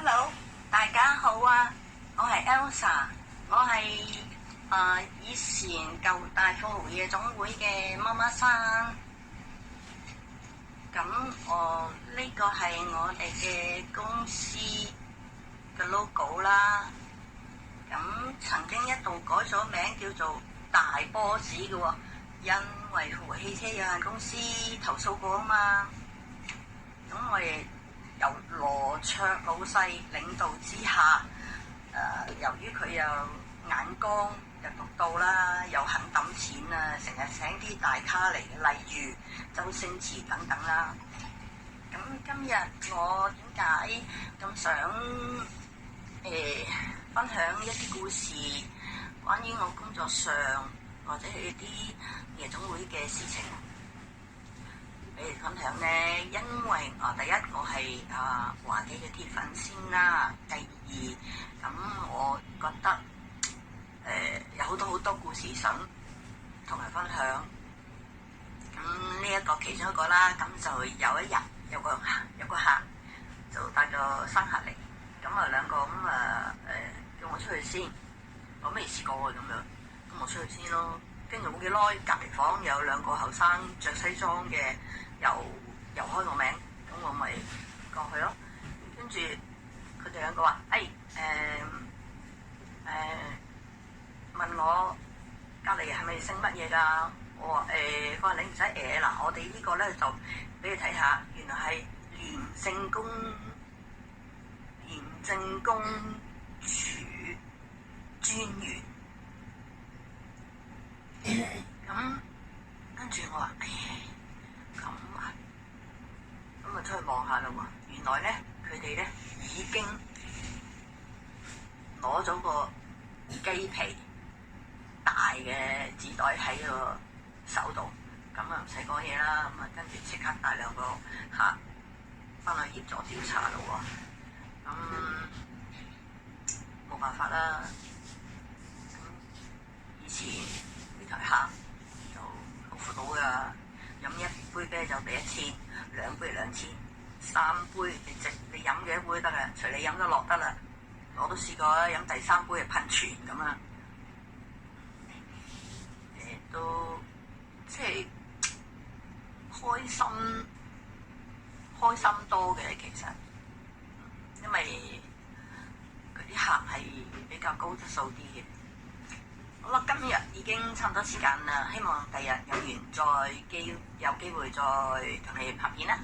Hello，大家好啊！我係 Elsa，我係以前舊大富豪夜總會嘅媽媽生。咁呢個係我哋嘅公司嘅 logo 啦。咁曾經一度改咗名叫做大波子嘅喎，因為富豪汽車有限公司投訴過啊嘛。咁我哋由羅卓老細領導之下，由於佢又眼光又獨到啦，又肯揼錢啊，成日請啲大咖嚟，例如周星馳等等啦。咁今日我點解咁想分享一啲故事，關於我工作上或者係啲夜總會嘅事情俾你分享呢？因為第一我係華記嘅鐵粉先啦，第二咁我覺得有好多故事想同人分享。咁呢一個其中一個啦，咁就有一日有個客就帶咗新客嚟，咁兩個叫我出去先，我未試過咁樣，咁我出去先咯。跟住冇幾耐，隔離房有兩個後生着西裝嘅，又開個名，咁我咪過去咯。跟住佢哋兩個話：問我隔離係咪姓乜嘢㗎？我話佢話你唔使嗱，我哋呢個咧就俾你睇下，原來係廉政公署專員。咁跟住我話咁出去望下啦喎，原來咧佢哋咧已經攞咗個雞皮大嘅紙袋喺個手度，咁唔使講嘢啦，咁跟住即刻帶兩個客翻去協助調查咯喎。咁冇辦法啦，以前呢台客就好闊佬噶，飲一杯啤酒俾1000，兩杯2000，三杯你飲嘅一杯得啦，隨你飲得落得啦。我都試過啦，飲第三杯係噴泉咁啊。都即係開心多嘅其實，因為嗰啲客係比較高質素啲嘅。好啦，今日已經差唔多時間啦，希望第日有緣有機會再同你拍片啦。